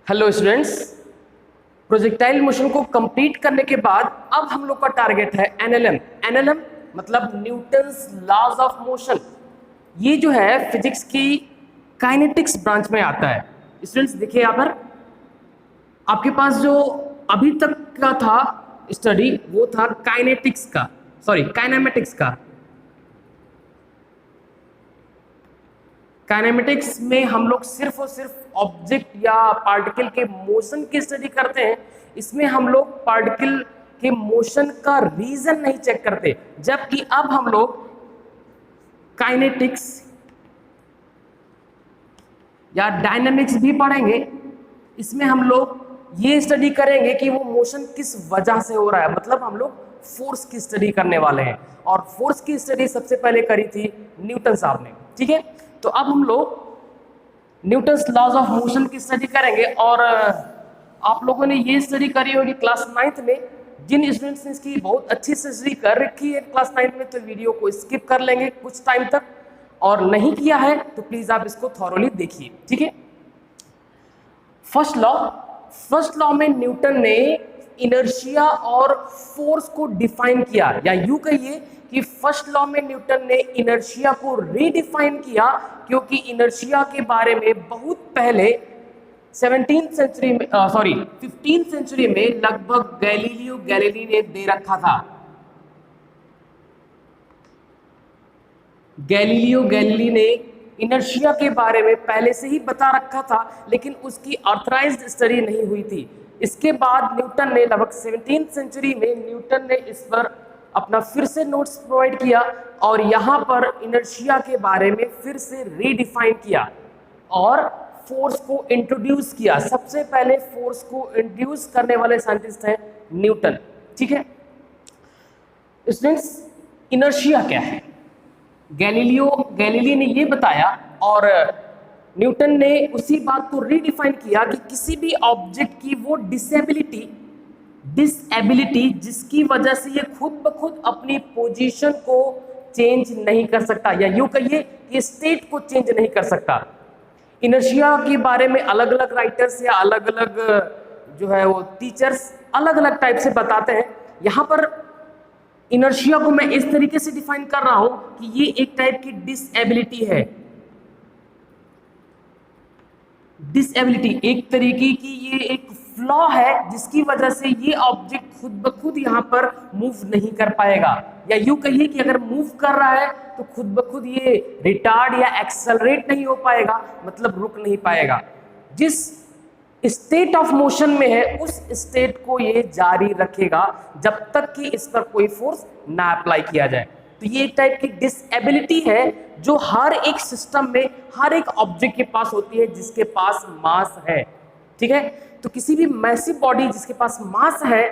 Hello students, projectile motion को complete करने के बाद अब हम लोग का टारगेट है एनएलएम। एनएलएम मतलब न्यूटन्स लॉज ऑफ मोशन। ये जो है फिजिक्स की काइनेटिक्स ब्रांच में आता है। स्टूडेंट्स देखिए, यहाँ पर आपके पास जो अभी तक का था स्टडी वो था काइनेटिक्स का, सॉरी काइनेमेटिक्स का। काइनेमेटिक्स में हम लोग सिर्फ और सिर्फ ऑब्जेक्ट या पार्टिकल के मोशन की स्टडी करते हैं। इसमें हम लोग पार्टिकल के मोशन का रीजन नहीं चेक करते, जबकि अब हम लोग काइनेटिक्स या डायनामिक्स भी पढ़ेंगे। इसमें हम लोग ये स्टडी करेंगे कि वो मोशन किस वजह से हो रहा है, मतलब हम लोग फोर्स की स्टडी करने वाले हैं। और फोर्स की स्टडी सबसे पहले करी थी न्यूटन साहब ने। ठीक है, तो अब हम लोग न्यूटन्स लॉज ऑफ मोशन की स्टडी करेंगे। और आप लोगों ने ये स्टडी करी होगी क्लास 9th में। जिन स्टूडेंट्स ने इसकी बहुत अच्छी से स्टडी कर रखी है क्लास 9th में, तो वीडियो को स्किप कर लेंगे कुछ टाइम तक, और नहीं किया है तो प्लीज आप इसको थॉरोली देखिए। ठीक है, फर्स्ट लॉ में न्यूटन ने इनर्शिया और फोर्स को डिफाइन किया, या यूं कहिए कि फर्स्ट लॉ में न्यूटन ने इनर्शिया को रीडिफाइन किया, क्योंकि इनर्शिया के बारे में बहुत पहले 15th सेंचुरी में लगभग गैलीलियो गैलीली ने दे रखा था। गैलीलियो गैलीली ने इनर्शिया के बारे में पहले से ही बता रखा था, लेकिन उसकी ऑथराइज्ड स्टडी नहीं हुई थी। इसके बाद न्यूटन ने लगभग 17th सेंचुरी में न्यूटन ने इस पर अपना फिर से नोट्स प्रोवाइड किया, और यहाँ पर इनर्शिया के बारे में फिर से रीडिफाइन किया और फोर्स को इंट्रोड्यूस किया। सबसे पहले फोर्स को इंट्रोड्यूस करने वाले साइंटिस्ट हैं न्यूटन। ठीक है स्टूडेंट्स, इनर्शिया क्या है? गैलीली ने ये बताया, और न्यूटन ने उसी बात को रीडिफाइन किया कि किसी भी ऑब्जेक्ट की वो डिसेबिलिटी जिसकी वजह से ये खुद ब खुद अपनी पोजीशन को चेंज नहीं कर सकता, या यूं कहिए कि स्टेट को चेंज नहीं कर सकता। इनर्शिया के बारे में अलग अलग राइटर्स या अलग अलग जो है वो टीचर्स अलग अलग टाइप से बताते हैं। यहाँ पर इनर्शिया को मैं इस तरीके से डिफाइन कर रहा हूं कि ये एक टाइप की डिसेबिलिटी है। डिसेबिलिटी एक तरीके की ये एक फ्लॉ है, जिसकी वजह से ये ऑब्जेक्ट खुद ब खुद यहाँ पर मूव नहीं कर पाएगा, या यूं कहिए कि अगर मूव कर रहा है तो खुद ब खुद ये रिटार्ड या एक्सेलरेट नहीं हो पाएगा, मतलब रुक नहीं पाएगा। जिस स्टेट ऑफ मोशन में है उस स्टेट को ये जारी रखेगा जब तक कि इस पर कोई फोर्स ना अप्लाई किया जाए। तो ये एक टाइप की डिसेबिलिटी है जो हर एक सिस्टम में, हर एक ऑब्जेक्ट के पास होती है जिसके पास मास है। ठीक है, तो किसी भी मैसिव बॉडी जिसके पास मास है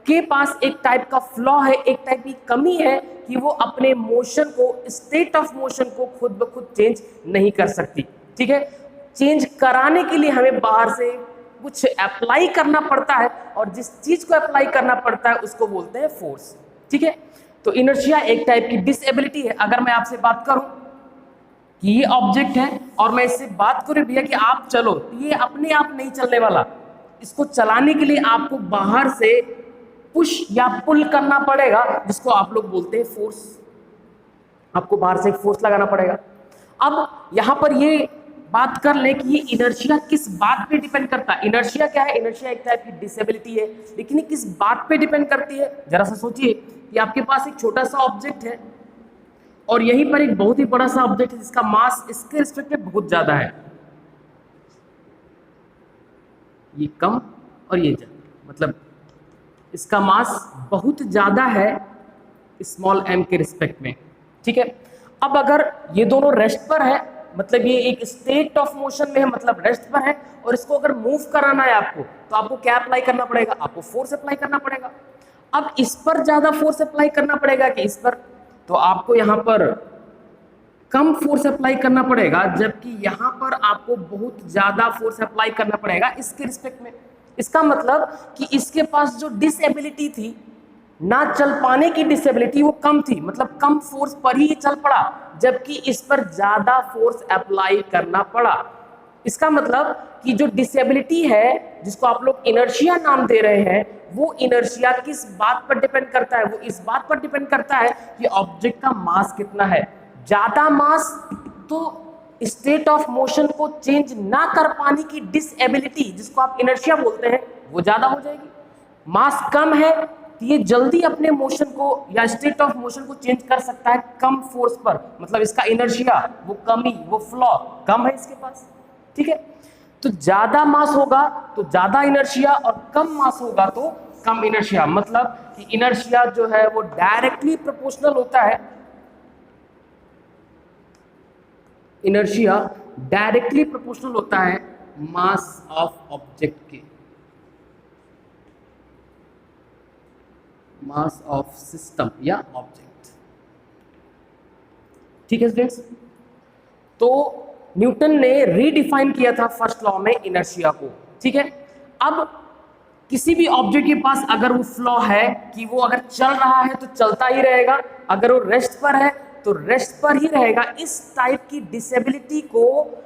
के पास एक टाइप का फ्लॉ है, एक टाइप की कमी है कि वो अपने मोशन को, स्टेट ऑफ मोशन को खुद ब खुद चेंज नहीं कर सकती। ठीक है, चेंज कराने के लिए हमें बाहर से कुछ अप्लाई करना पड़ता है, और जिस चीज को अप्लाई करना पड़ता है उसको बोलते हैं फोर्स। ठीक है, तो इनर्शिया एक टाइप की डिसेबिलिटी है। अगर मैं आपसे बात करूं कि ये ऑब्जेक्ट है और मैं इससे बात करूं भैया कि आप चलो, तो ये अपने आप नहीं चलने वाला। इसको चलाने के लिए आपको बाहर से पुश या पुल करना पड़ेगा, जिसको आप लोग बोलते हैं फोर्स। आपको बाहर से एक फोर्स लगाना पड़ेगा। अब यहां पर ये बात कर ले कि ये इनर्शिया किस बात पे डिपेंड करता है। इनर्शिया क्या है? इनर्शिया एक टाइप की डिसेबिलिटी है, लेकिन ये किस बात पे डिपेंड करती है? जरा सा सोचिए कि आपके पास एक छोटा सा ऑब्जेक्ट है और यहीं पर एक बहुत ही बड़ा सा ऑब्जेक्ट है जिसका मास इसके रिस्पेक्ट में बहुत ज्यादा है। ये कम और ये ज्यादा, मतलब इसका मास बहुत ज्यादा है स्मॉल m के रिस्पेक्ट में। ठीक है, अब अगर ये दोनों रेस्ट पर है, मतलब ये एक स्टेट ऑफ मोशन में है, मतलब रेस्ट पर है, और इसको अगर मूव कराना है आपको, तो आपको क्या अप्लाई करना पड़ेगा? आपको फोर्स अप्लाई करना पड़ेगा। अब इस पर ज्यादा फोर्स अप्लाई करना पड़ेगा कि इस पर? तो आपको यहाँ पर कम फोर्स अप्लाई करना पड़ेगा, जबकि यहाँ पर आपको बहुत ज्यादा फोर्स अप्लाई करना पड़ेगा इसके रिस्पेक्ट में। इसका मतलब कि इसके पास जो डिसेबिलिटी थी, ना चल पाने की डिसेबिलिटी, वो कम थी, मतलब कम फोर्स पर ही चल पड़ा, जबकि इस पर ज्यादा फोर्स अप्लाई करना पड़ा। इसका मतलब कि जो डिसेबिलिटी है, जिसको आप लोग इनर्शिया नाम दे रहे हैं, वो इनर्शिया किस बात पर डिपेंड करता है? वो इस बात पर डिपेंड करता है कि ऑब्जेक्ट का मास कितना है। ज्यादा मास तो स्टेट ऑफ मोशन को चेंज ना कर पाने की डिसेबिलिटी, जिसको आप इनर्शिया बोलते हैं, वो ज्यादा हो जाएगी। मास कम है तो ये जल्दी अपने मोशन को या स्टेट ऑफ मोशन को चेंज कर सकता है कम फोर्स पर, मतलब इसका इनर्शिया, वो कमी, वो फ्लॉ कम है इसके पास। ठीक है, तो ज्यादा मास होगा तो ज्यादा इनर्शिया और कम मास होगा तो कम इनर्शिया, मतलब कि इनर्शिया जो है वो डायरेक्टली प्रोपोर्शनल होता है, इनर्शिया डायरेक्टली प्रोपोर्शनल होता है मास ऑफ ऑब्जेक्ट के, मास ऑफ सिस्टम या ऑब्जेक्ट। ठीक है स्टूडेंट्स, तो न्यूटन ने रीडिफाइन किया था फर्स्ट लॉ में इनर्शिया को। ठीक है, अब किसी भी ऑब्जेक्ट के पास अगर वो फ्लॉ है कि वो अगर चल रहा है तो चलता ही रहेगा, अगर वो रेस्ट पर है तो रेस्ट पर ही रहेगा, इस टाइप की डिसेबिलिटी को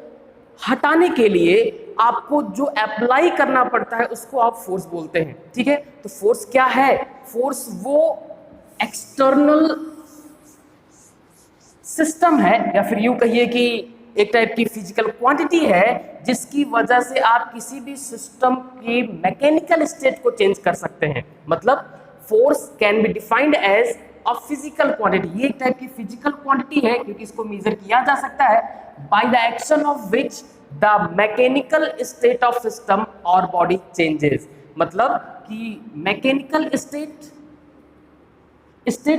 हटाने के लिए आपको जो अप्लाई करना पड़ता है उसको आप फोर्स बोलते हैं। ठीक है, तो फोर्स क्या है? फोर्स वो एक्सटर्नल सिस्टम है, या फिर यूं कहिए कि एक टाइप की फिजिकल क्वांटिटी है, जिसकी वजह से आप किसी भी सिस्टम की मैकेनिकल स्टेट को चेंज कर सकते हैं। मतलब force can be defined as a physical quantity, ये एक टाइप की फिजिकल क्वांटिटी है क्योंकि इसको मेजर किया जा सकता है by the action of which the mechanical state of system और बॉडी चेंजेस। मतलब कि मैकेनिकल स्टेट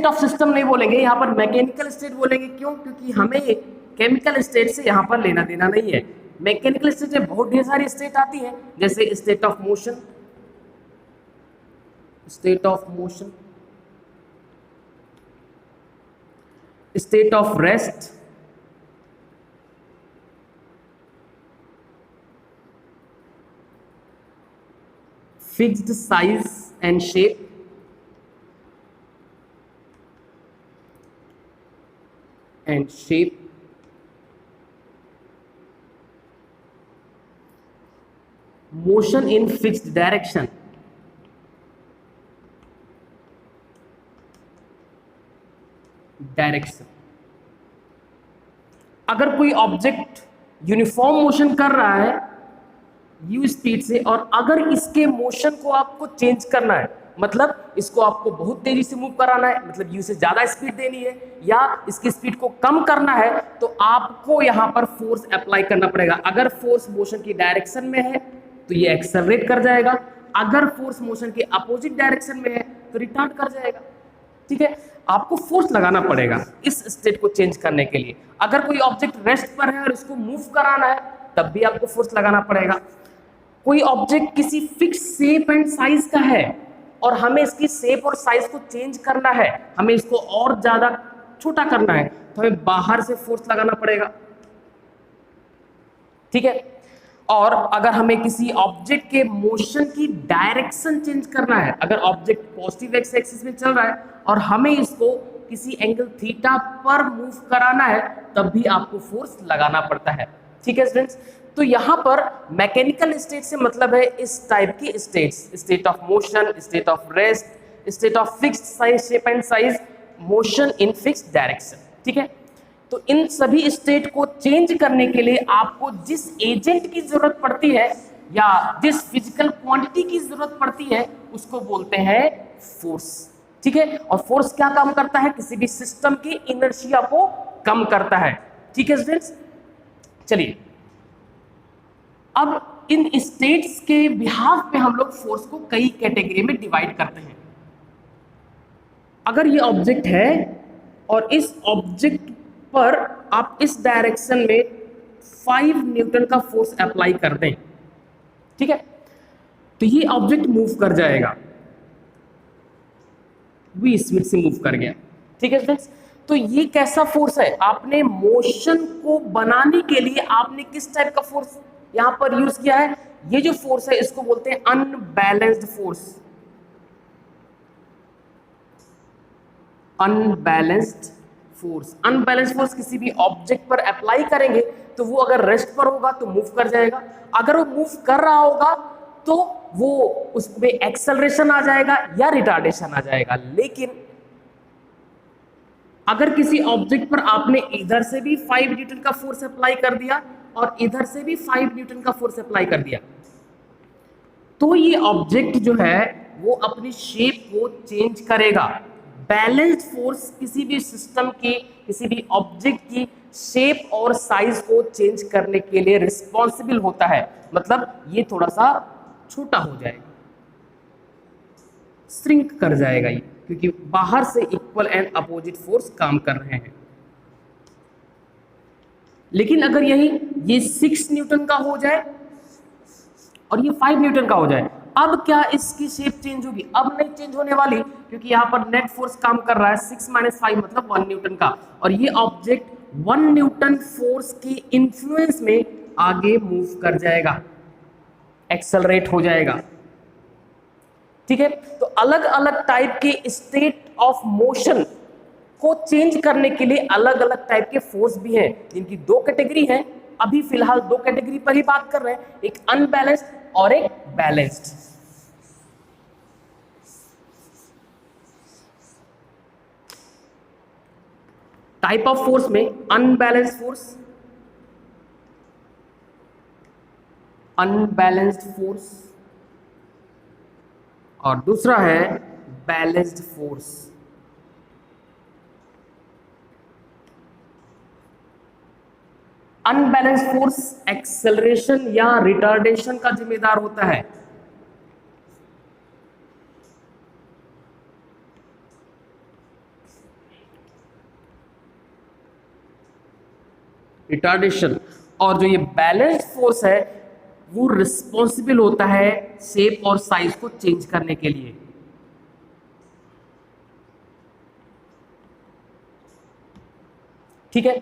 ऑफ सिस्टम नहीं बोलेंगे, यहाँ पर मैकेनिकल स्टेट बोलेंगे। क्यों? क्योंकि हमें केमिकल स्टेट से यहाँ पर लेना देना नहीं है। मैकेनिकल स्टेट में बहुत ढेर सारी स्टेट आती है, जैसे state of motion, state of motion, state of rest, fixed size and shape, motion in fixed direction, अगर कोई ऑब्जेक्ट यूनिफॉर्म मोशन कर रहा है यू स्पीड से, और अगर इसके मोशन को आपको चेंज करना है, मतलब इसको आपको बहुत तेजी से मूव कराना है, मतलब यू से ज्यादा स्पीड देनी है, या इसकी स्पीड को कम करना है, तो आपको यहां पर फोर्स अप्लाई करना पड़ेगा। अगर फोर्स मोशन की डायरेक्शन में है तो ये एक्सेलरेट कर जाएगा, अगर फोर्स मोशन के अपोजिट डायरेक्शन में है तो रिटार्ड कर जाएगा। ठीक है, आपको फोर्स लगाना पड़ेगा इस स्टेट को चेंज करने के लिए। अगर कोई ऑब्जेक्ट रेस्ट पर है और इसको मूव कराना है तब भी आपको फोर्स लगाना पड़ेगा। कोई ऑब्जेक्ट किसी फिक्स शेप एंड साइज का है और हमें इसकी शेप और साइज को चेंज करना है, हमें इसको और ज्यादा छोटा करना है, तो हमें बाहर से फोर्स लगाना पड़ेगा। ठीक है, और अगर हमें किसी ऑब्जेक्ट के मोशन की डायरेक्शन चेंज करना है, अगर ऑब्जेक्ट पॉजिटिव एक्स एक्सिस में चल रहा है और हमें इसको किसी एंगल थीटा पर मूव कराना है, तब भी आपको फोर्स लगाना पड़ता है। ठीक है स्टूडेंट्स, तो यहां पर मैकेनिकल स्टेट से मतलब है इस टाइप की states, state of motion, state of rest, state of fixed size, shape and size, motion in fixed direction. ठीक है, तो इन सभी स्टेट को चेंज करने के लिए आपको जिस एजेंट की जरूरत पड़ती है या जिस फिजिकल क्वांटिटी की जरूरत पड़ती है उसको बोलते हैं फोर्स। ठीक है, और फोर्स क्या काम करता है? किसी भी सिस्टम की इनर्शिया को कम करता है। ठीक है स्टूडेंट्स, चलिए अब इन स्टेट्स के बिहाफ पे हम लोग फोर्स को कई कैटेगरी में डिवाइड करते हैं। अगर ये ऑब्जेक्ट है और इस ऑब्जेक्ट पर आप इस डायरेक्शन में 5 न्यूटन का फोर्स अप्लाई कर दें, ठीक है, तो ये ऑब्जेक्ट मूव कर जाएगा, v स्पीड से मूव कर गया। ठीक है फ्रेंड्स, तो ये कैसा फोर्स है? आपने मोशन को बनाने के लिए आपने किस टाइप का फोर्स यहां पर यूज किया है? ये जो फोर्स है इसको बोलते हैं अनबैलेंस्ड फोर्स। अनबैलेंस्ड फोर्स किसी भी ऑब्जेक्ट पर अप्लाई करेंगे तो वो अगर रेस्ट पर होगा तो मूव कर जाएगा, अगर वो मूव कर रहा होगा तो वो उसमें एक्सेलरेशन आ जाएगा या रिटार्डेशन आ जाएगा। लेकिन अगर किसी ऑब्जेक्ट पर आपने इधर से भी 5 न्यूटन का फोर्स अप्लाई कर दिया और इधर से भी 5 न्यूटन का फोर्स अप्लाई कर दिया, तो ये ऑब्जेक्ट जो है वो अपनी शेप को चेंज करेगा। बैलेंस्ड फोर्स किसी भी सिस्टम की, किसी भी ऑब्जेक्ट की शेप और साइज को चेंज करने के लिए रिस्पॉन्सिबल होता है। मतलब ये थोड़ा सा छोटा हो जाएगा, श्रिंक कर जाएगा ये, क्योंकि बाहर से इक्वल एंड अपोजिट फोर्स काम कर रहे हैं। लेकिन अगर यही ये 6 न्यूटन का हो जाए और ये 5 न्यूटन का हो जाए, अब क्या इसकी शेप चेंज होगी? अब नहीं चेंज होने वाली, क्योंकि यहाँ पर नेट फोर्स काम कर रहा है 6 - 5 मतलब 1 न्यूटन का, और ये ऑब्जेक्ट 1 न्यूटन फोर्स की इन्फ्लुएंस में आगे मूव कर जाएगा, एक्सेलरेट हो जाएगा। ठीक है, तो अलग अलग टाइप के स्टेट ऑफ मोशन को चेंज करने के लिए अलग अलग टाइप के फोर्स भी हैं, जिनकी 2 कैटेगरी है। अभी फिलहाल 2 कैटेगरी पर ही बात कर रहे हैं, एक अनबैलेंस्ड और एक बैलेंस्ड। टाइप ऑफ फोर्स में अनबैलेंस्ड फोर्स, अनबैलेंस्ड फोर्स, और दूसरा है balanced force. Unbalanced force acceleration या रिटार्डेशन का जिम्मेदार होता है। रिटार्डेशन, और जो ये बैलेंस्ड फोर्स है वो रिस्पॉन्सिबल होता है शेप और साइज को चेंज करने के लिए। ठीक है,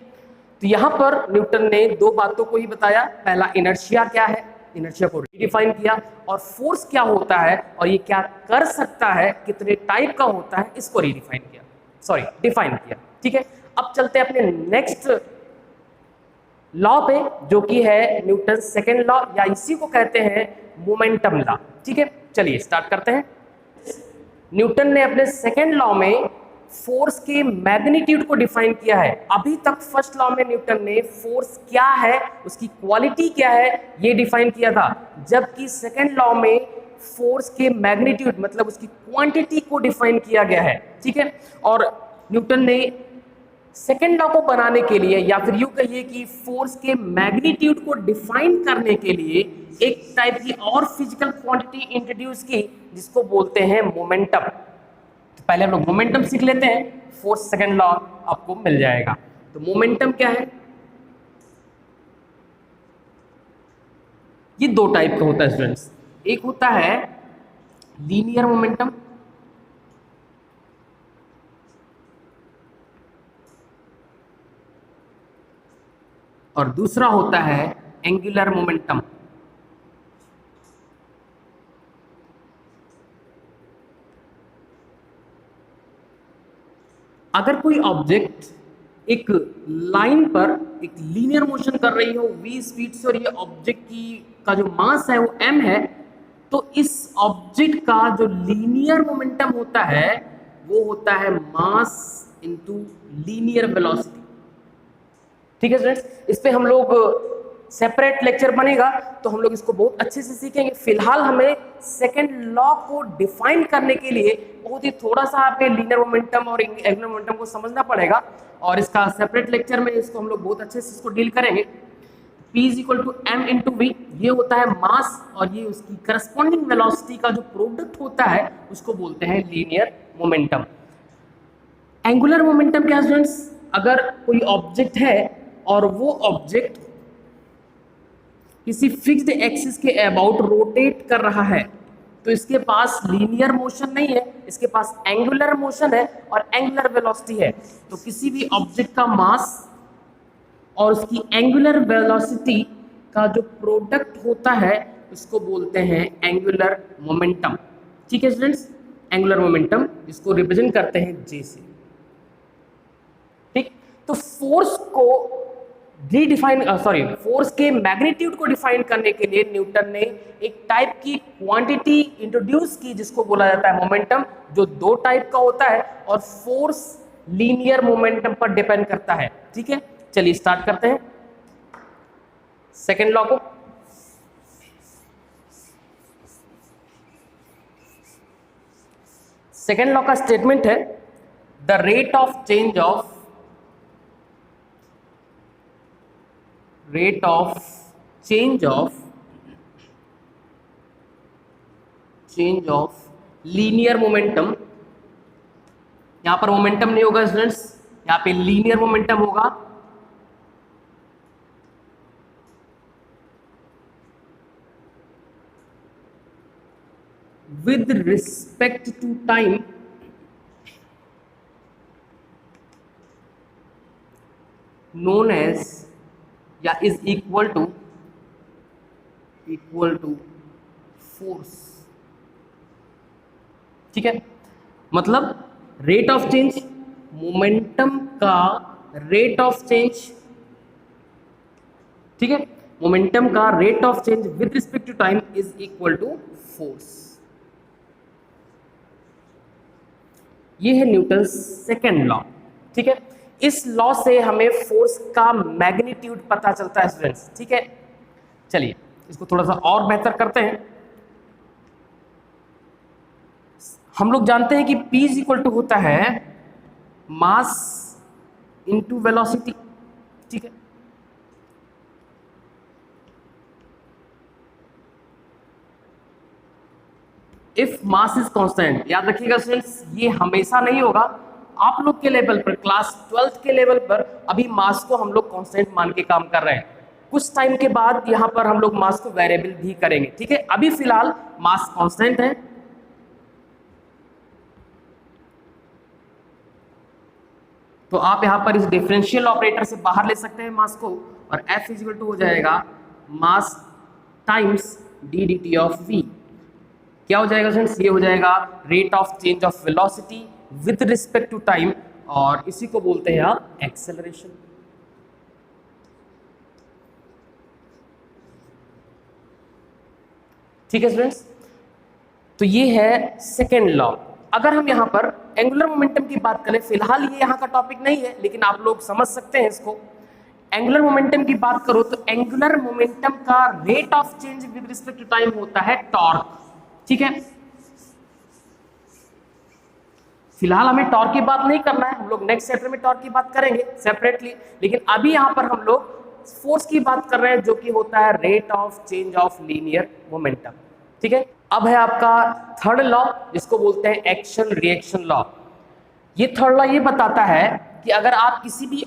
तो यहां पर न्यूटन ने 2 बातों को ही बताया। पहला इनर्शिया क्या है, इनर्शिया को रिडिफाइन किया, और फोर्स क्या होता है और ये क्या कर सकता है, कितने टाइप का होता है, इसको रिडिफाइन किया, सॉरी डिफाइन किया। ठीक है, अब चलते हैं अपने नेक्स्ट लॉ पे, जो कि है न्यूटन सेकेंड लॉ, या इसी को कहते हैं मोमेंटम लॉ। ठीक है, चलिए स्टार्ट करते हैं। न्यूटन ने अपने सेकेंड लॉ में फोर्स के मैग्नीट्यूड को डिफाइन किया है। अभी तक फर्स्ट लॉ में न्यूटन ने फोर्स क्या है, उसकी क्वालिटी क्या है, ये डिफाइन किया था, जबकि सेकेंड लॉ में फोर्स के मैग्नीट्यूड मतलब उसकी क्वांटिटी को डिफाइन किया गया है। ठीक है, और न्यूटन ने सेकेंड लॉ को बनाने के लिए, या फिर यूं कहिए कि फोर्स के मैग्नीट्यूड को डिफाइन करने के लिए एक टाइप की और फिजिकल क्वांटिटी इंट्रोड्यूस की, जिसको बोलते हैं मोमेंटम। तो पहले हम लोग मोमेंटम सीख लेते हैं, फोर्स सेकेंड लॉ आपको मिल जाएगा। तो मोमेंटम क्या है? ये 2 टाइप का होता है स्टूडेंट्स। एक होता है लीनियर मोमेंटम, और दूसरा होता है एंगुलर मोमेंटम। अगर कोई ऑब्जेक्ट एक लाइन पर एक लीनियर मोशन कर रही हो v स्पीड से, और ये ऑब्जेक्ट की का जो मास है वो m है, तो इस ऑब्जेक्ट का जो लीनियर मोमेंटम होता है वो होता है मास इनटू लीनियर वेलोसिटी। ठीक है स्टूडेंट्स, इस पे हम लोग सेपरेट लेक्चर बनेगा तो हम लोग इसको बहुत अच्छे से सीखेंगे। फिलहाल हमें सेकेंड लॉ को डिफाइन करने के लिए बहुत ही थोड़ा सा आपके लीनियर मोमेंटम और एंगुलर मोमेंटम को समझना पड़ेगा, और इसका सेपरेट लेक्चर में इसको हम लोग बहुत अच्छे से इसको डील करेंगे। P = m × v, ये होता है मास, और ये उसकी करस्पॉन्डिंग वेलोसिटी का जो प्रोडक्ट होता है उसको बोलते हैं लीनियर मोमेंटम। एंगुलर मोमेंटम क्या स्टूडेंट्स? अगर कोई ऑब्जेक्ट है और वो ऑब्जेक्ट किसी फिक्स्ड एक्सिस के अबाउट रोटेट कर रहा है, तो इसके पास लीनियर मोशन नहीं है, इसके पास एंगुलर मोशन है और एंगुलर वेलोसिटी है। तो किसी भी ऑब्जेक्ट का मास और उसकी एंगुलर वेलोसिटी का जो प्रोडक्ट होता है उसको बोलते हैं एंगुलर मोमेंटम। ठीक है स्टूडेंट्स, एंगुलर मोमेंटम जिसको रिप्रेजेंट करते हैं J से। ठीक, तो फोर्स को फोर्स के मैग्नीट्यूड को डिफाइन करने के लिए न्यूटन ने एक टाइप की क्वांटिटी इंट्रोड्यूस की जिसको बोला जाता है मोमेंटम, जो दो टाइप का होता है और फोर्स लीनियर मोमेंटम पर डिपेंड करता है। ठीक है, चलिए स्टार्ट करते हैं सेकेंड लॉ को। सेकेंड लॉ का स्टेटमेंट है the rate of change of linear momentum, यहां पर मोमेंटम नहीं होगा स्टूडेंट्स, यहां पे लीनियर मोमेंटम होगा, with respect to time known as या is equal to force। ठीक है, मतलब रेट ऑफ चेंज, मोमेंटम का रेट ऑफ चेंज, ठीक है, मोमेंटम का rate of change with respect to time is equal to force. ये है न्यूटन सेकेंड लॉ। ठीक है, इस लॉ से हमें फोर्स का मैग्नीट्यूड पता चलता है स्टूडेंट्स। ठीक है, चलिए इसको थोड़ा सा और बेहतर करते हैं। हम लोग जानते हैं कि P इज इक्वल टू होता है मास इंटू वेलोसिटी। ठीक है, इफ मास इज कांस्टेंट, याद रखिएगा स्टूडेंट्स, ये हमेशा नहीं होगा। आप लोग के लेवल पर, क्लास 12th के लेवल पर अभी मास को हम लोग कांस्टेंट मान के काम कर रहे हैं। कुछ टाइम के बाद यहां पर हम लोग मास को वेरिएबल भी करेंगे। ठीक है, अभी फिलहाल मास कांस्टेंट है। तो आप यहां पर इस डिफरेंशियल ऑपरेटर से बाहर ले सकते हैं मास को, और F इज इक्वल टू हो जाएगा mass times D D T of V। क्या हो जाएगा फ्रेंड्स, ये हो जाएगा rate of change of velocity with respect to time, और इसी को बोलते हैं आप एक्सेलरेशन। ठीक है स्टूडेंट्स, तो ये है सेकेंड लॉ। अगर हम यहाँ पर एंगुलर मोमेंटम की बात करें, फिलहाल ये यहाँ का टॉपिक नहीं है लेकिन आप लोग समझ सकते हैं इसको। एंगुलर मोमेंटम की बात करो तो एंगुलर मोमेंटम का rate of change with respect to time होता है टॉर्क। ठीक है, फिलहाल हमें टॉर्क की बात नहीं करना है, हम लोग नेक्स्ट चैप्टर में टॉर्क की बात करेंगे सेपरेटली, लेकिन अभी यहां पर हम लोग फोर्स की बात कर रहे हैं जो कि होता है rate of change of linear momentum. ठीक है, अब है आपका थर्ड लॉ जिसको बोलते हैं एक्शन रिएक्शन लॉ। ये थर्ड लॉ ये बताता है कि अगर आप किसी भी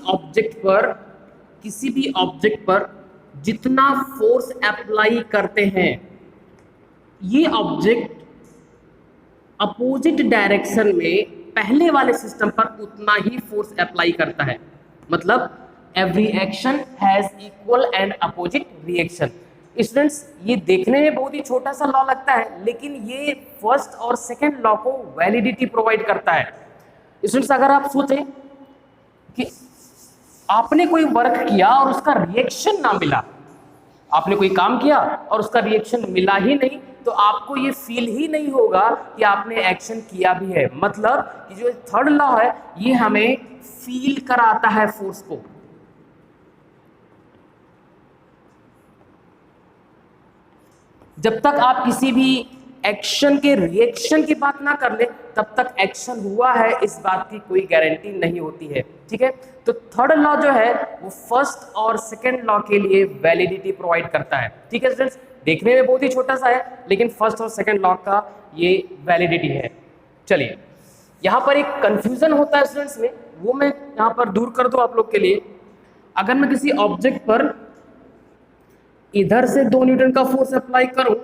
ऑब्जेक्ट पर जितना फोर्स अप्लाई करते हैं, ये ऑब्जेक्ट अपोजिट डायरेक्शन में पहले वाले सिस्टम पर उतना ही फोर्स अप्लाई करता है। मतलब every action has equal and opposite reaction. Students, ये देखने में बहुत ही छोटा सा लॉ लगता है, लेकिन ये फर्स्ट और सेकंड लॉ को वैलिडिटी प्रोवाइड करता है। स्टूडेंट्स, अगर आप सोचें कि आपने कोई वर्क किया और उसका रिएक्शन ना मिला, आपने कोई काम किया और उसका रिएक्शन मिला ही नहीं, तो आपको ये फील ही नहीं होगा कि आपने एक्शन किया भी है। मतलब कि जो थर्ड लॉ है ये हमें फील कराता है फोर्स को। जब तक आप किसी भी एक्शन के रिएक्शन की बात ना कर ले, तब तक एक्शन हुआ है इस बात की कोई गारंटी नहीं होती है। ठीक है, तो थर्ड लॉ जो है वो फर्स्ट और सेकंड लॉ के लिए वैलिडिटी प्रोवाइड करता है। ठीक है स्टूडेंट्स, देखने में बहुत ही छोटा सा है लेकिन फर्स्ट और सेकंड लॉ का ये वैलिडिटी है। चलिए, यहाँ पर एक कंफ्यूजन होता है स्टूडेंट्स में, वो मैं यहाँ पर दूर कर दूं आप लोग के लिए। अगर मैं किसी ऑब्जेक्ट पर इधर से 2 न्यूटन का फोर्स अप्लाई करूं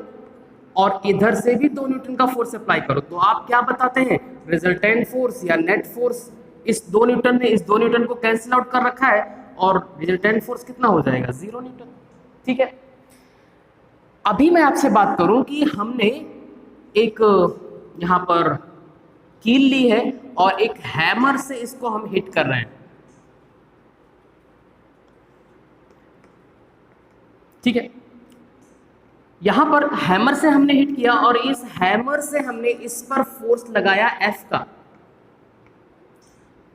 और इधर से भी 2 न्यूटन का फोर्स अप्लाई करूं, तो आप क्या बताते हैं, रिजल्टेंट फोर्स या नेट फोर्स? इस 2 न्यूटन ने इस 2 न्यूटन को कैंसिल आउट कर रखा है और रिजल्टेंट फोर्स कितना हो जाएगा, 0 न्यूटन। ठीक है, अभी मैं आपसे बात करूं कि हमने एक यहाँ पर कील ली है और एक हैमर से इसको हम हिट कर रहे हैं। ठीक है, यहां पर हैमर से हमने हिट किया और इस हैमर से हमने इस पर फोर्स लगाया F का।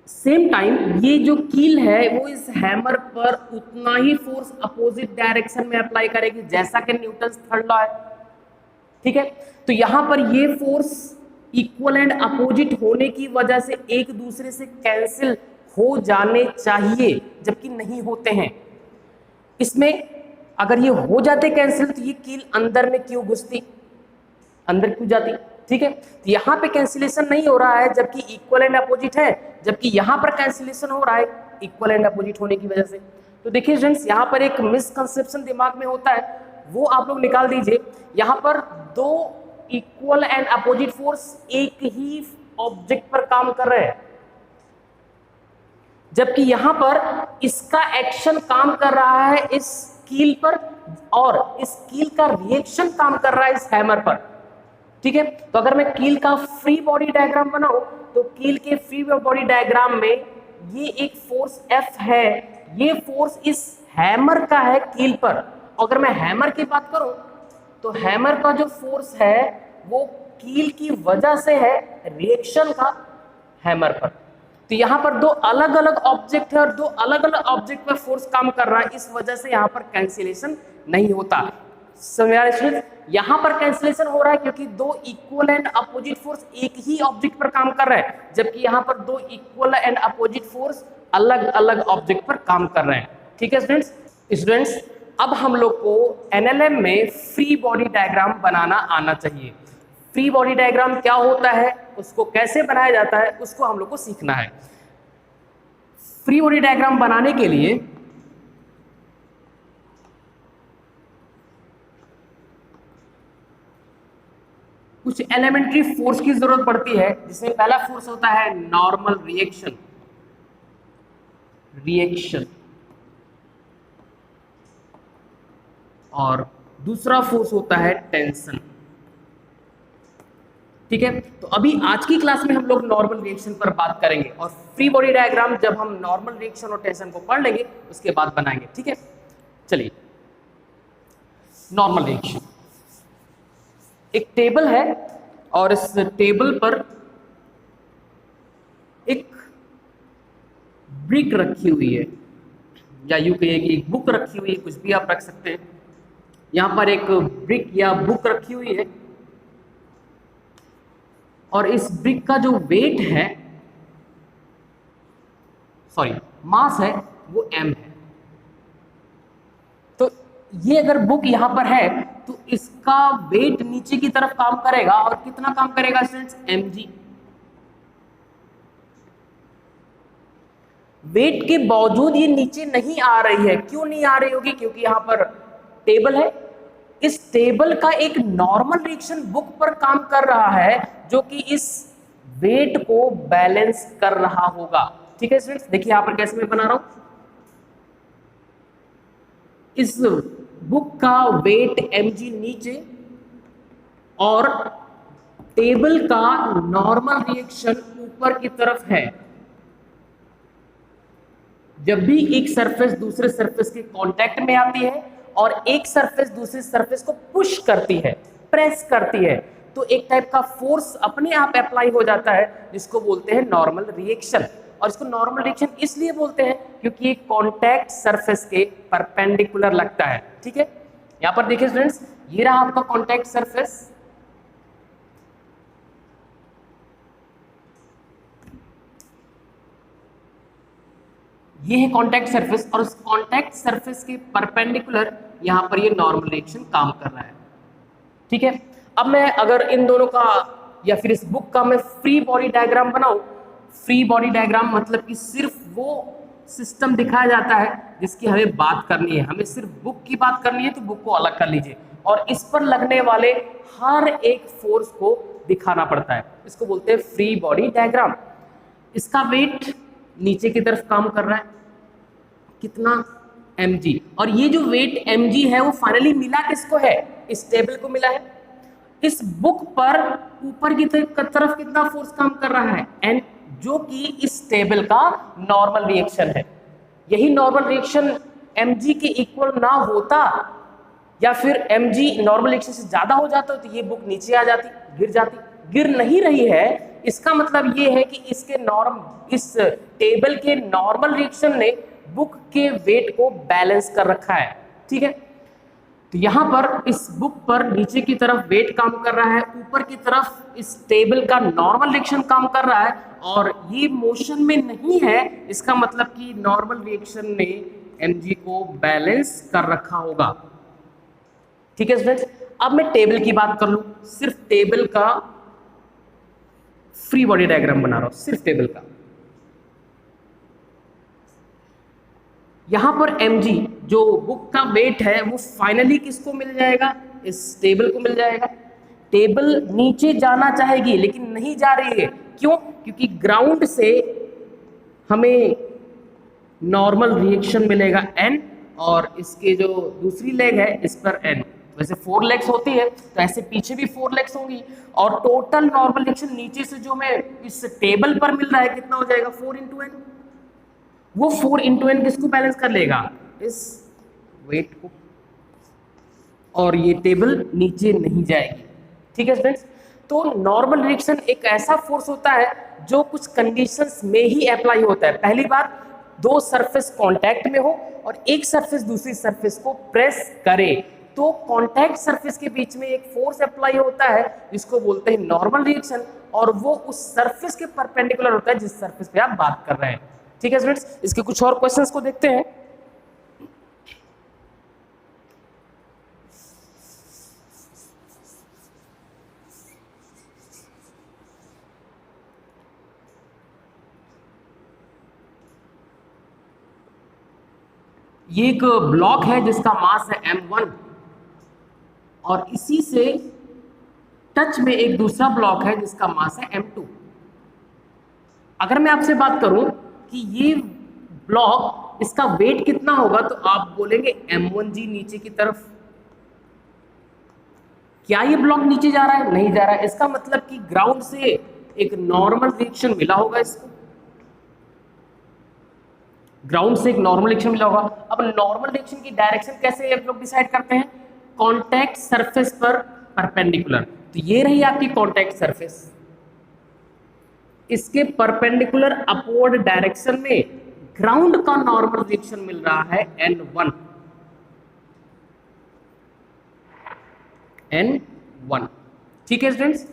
सेम टाइम ये जो कील है वो इस हैमर पर उतना ही फोर्स अपोजिट डायरेक्शन में अप्लाई करेगी जैसा कि न्यूटन थर्ड लॉ है। ठीक है, तो यहां पर ये फोर्स इक्वल एंड अपोजिट होने की वजह से एक दूसरे से कैंसिल हो जाने चाहिए, जबकि नहीं होते हैं। इसमें अगर ये हो जाते कैंसिल तो ये कील अंदर में क्यों घुसती, अंदर क्यों जाती? ठीक है, तो यहां पे कैंसिलेशन नहीं हो रहा है जबकि इक्वल एंड अपोजिट है, जबकि यहां पर कैंसिलेशन हो रहा है इक्वल एंड अपोजिट होने की वजह से। तो देखिए फ्रेंड्स, यहां पर एक मिसकंसेप्शन दिमाग में होता है, वो आप लोग निकाल दीजिए। यहां पर दो इक्वल एंड अपोजिट फोर्स एक ही ऑब्जेक्ट पर काम कर रहे हैं, जबकि यहां पर इसका एक्शन काम कर रहा है इस कील पर और इस कील का रिएक्शन काम कर रहा है इस हैमर पर। ठीक है, तो अगर मैं कील का फ्री बॉडी डायग्राम बनाऊं तो कील के फ्री बॉडी डायग्राम में ये एक फोर्स F है, ये फोर्स इस हैमर का है कील पर। अगर मैं हैमर की बात करूं तो हैमर का जो फोर्स है वो कील की वजह से है, रिएक्शन का हैमर पर। तो यहां पर दो अलग अलग ऑब्जेक्ट है और दो अलग अलग ऑब्जेक्ट पर फोर्स काम कर रहा है, इस वजह से यहां पर कैंसिलेशन नहीं होता। यहां पर कैंसिलेशन हो रहा है क्योंकि दो इक्वल एंड अपोजिट फोर्स एक ही ऑब्जेक्ट पर काम कर रहे हैं, जबकि यहां पर दो इक्वल एंड अपोजिट फोर्स अलग अलग ऑब्जेक्ट पर काम कर रहे हैं। ठीक है स्टूडेंट्स, अब हम लोग को एनएलएम में फ्री बॉडी डायग्राम बनाना आना चाहिए। फ्री बॉडी डायग्राम क्या होता है, उसको कैसे बनाया जाता है, उसको हम लोग को सीखना है। फ्री बॉडी डायग्राम बनाने के लिए कुछ एलिमेंट्री फोर्स की जरूरत पड़ती है, जिसमें पहला फोर्स होता है नॉर्मल रिएक्शन और दूसरा फोर्स होता है टेंशन। ठीक है, तो अभी आज की क्लास में हम लोग नॉर्मल रिएक्शन पर बात करेंगे और फ्री बॉडी डायग्राम जब हम नॉर्मल रिएक्शन और टेंशन को पढ़ लेंगे उसके बाद बनाएंगे। ठीक है, चलिए नॉर्मल रिएक्शन। एक टेबल है और इस टेबल पर एक ब्रिक रखी हुई है, या यूं कहिए कि एक बुक रखी हुई है, कुछ भी आप रख सकते हैं। यहां पर एक ब्रिक या बुक रखी हुई है और इस ब्रिक का जो वेट है, मास है, वो m है। तो ये अगर बुक यहां पर है तो इसका वेट नीचे की तरफ काम करेगा और कितना काम करेगा स्टूडेंट्स, mg। वेट के बावजूद ये नीचे नहीं आ रही है, क्यों नहीं आ रही होगी? क्योंकि यहां पर टेबल है, इस टेबल का एक नॉर्मल रिएक्शन बुक पर काम कर रहा है जो कि इस वेट को बैलेंस कर रहा होगा। ठीक है स्टूडेंट्स, देखिए यहां पर कैसे मैं बना रहा हूं। इस बुक का वेट mg नीचे और टेबल का नॉर्मल रिएक्शन ऊपर की तरफ है। जब भी एक सरफेस दूसरे सरफेस के कांटेक्ट में आती है और एक सरफेस दूसरे सरफेस को पुश करती है, प्रेस करती है, तो एक टाइप का फोर्स अपने आप अप्लाई हो जाता है जिसको बोलते हैं नॉर्मल रिएक्शन। और इसको नॉर्मल रिएक्शन इसलिए बोलते हैं क्योंकि ये कांटेक्ट सरफेस के परपेंडिकुलर लगता है। ठीक है, यहां पर देखिए स्टूडेंट्स, ये रहा आपका कांटेक्ट सरफेस, ये है कांटेक्ट सरफेस और उस कांटेक्ट सरफेस के परपेंडिकुलर यहां पर ये नॉर्मल रिएक्शन काम कर रहा है। ठीक है, अब मैं अगर इन दोनों का या फिर इस बुक का मैं फ्री बॉडी डायग्राम बनाऊं, फ्री बॉडी डायग्राम मतलब कि सिर्फ वो सिस्टम दिखाया जाता है जिसकी हमें बात करनी है। हमें सिर्फ बुक की बात करनी है तो बुक को अलग कर लीजिए और इस पर लगने वाले हर एक फोर्स को दिखाना पड़ता है, इसको बोलते हैं फ्री बॉडी डायग्राम। इसका वेट नीचे की तरफ काम कर रहा है, कितना, mg, और ये जो वेट mg है वो फाइनली मिला किसको है, इस टेबल को मिला है। इस बुक पर ऊपर की तरफ कितना फोर्स काम कर रहा है, n, जो कि इस टेबल का नॉर्मल रिएक्शन है। यही नॉर्मल रिएक्शन mg के इक्वल ना होता या फिर mg नॉर्मल रिएक्शन से ज्यादा हो जाता तो ये बुक नीचे आ जाती, गिर जाती। गिर नहीं रही है, इसका मतलब ये है कि इस टेबल के नॉर्मल रिएक्शन ने बुक के वेट को बैलेंस कर रखा है। ठीक है, तो यहां पर इस बुक पर नीचे की तरफ वेट काम कर रहा है, ऊपर की तरफ इस टेबल का नॉर्मल रिएक्शन काम कर रहा है, और ये मोशन में नहीं है, इसका मतलब कि नॉर्मल रिएक्शन ने mg को बैलेंस कर रखा होगा। ठीक है स्टूडेंट्स, अब मैं टेबल की बात कर लूं, सिर्फ टेबल का फ्री बॉडी डायग्राम बना रहा हूं, सिर्फ टेबल का। यहां पर mg जो बुक का वेट है वो फाइनली किसको मिल जाएगा, इस टेबल को मिल जाएगा। टेबल नीचे जाना चाहेगी लेकिन नहीं जा रही है, क्यों? क्योंकि ग्राउंड से हमें नॉर्मल रिएक्शन मिलेगा n, और इसके जो दूसरी लेग है इस पर n। वैसे 4 लेग्स होती है तो ऐसे पीछे भी 4 लेग्स होंगी, और टोटल नॉर्मल रिएक्शन नीचे से जो मैं इस टेबल पर मिल रहा है कितना हो जाएगा, 4 × n। वो 4 × n किसको बैलेंस कर लेगा, इस वेट को, और ये टेबल नीचे नहीं जाएगी। ठीक है स्टूडेंट्स, तो नॉर्मल रिएक्शन एक ऐसा फोर्स होता है जो कुछ कंडीशंस में ही अप्लाई होता है। पहली बार, दो सरफेस कांटेक्ट में हो और एक सरफेस दूसरी सरफेस को प्रेस करे, तो कांटेक्ट सरफेस के बीच में एक फोर्स अप्लाई होता है जिसको बोलते हैं नॉर्मल रिएक्शन, और वो उस सरफेस के परपेंडिकुलर होता है जिस सरफेस पे आप बात कर रहे हैं। ठीक है स्टूडेंट्स, इसके कुछ और क्वेश्चंस को देखते हैं। ये एक ब्लॉक है जिसका मास है m1, और इसी से टच में एक दूसरा ब्लॉक है जिसका मास है m2। अगर मैं आपसे बात करूं कि ये ब्लॉक, इसका वेट कितना होगा, तो आप बोलेंगे m1g नीचे की तरफ। क्या ये ब्लॉक नीचे जा रहा है, नहीं जा रहा है, इसका मतलब कि ग्राउंड से एक नॉर्मल रिएक्शन मिला होगा इसको, ग्राउंड से एक नॉर्मल रिएक्शन मिला होगा। अब नॉर्मल रिएक्शन की डायरेक्शन कैसे आप लोग डिसाइड करते हैं, कांटेक्ट सरफेस पर परपेंडिकुलर। तो ये रही आपकी कांटेक्ट सरफेस, इसके परपेंडिकुलर अपवर्ड डायरेक्शन में ग्राउंड का नॉर्मल रिएक्शन मिल रहा है n1, n1। ठीक है स्टूडेंट्स,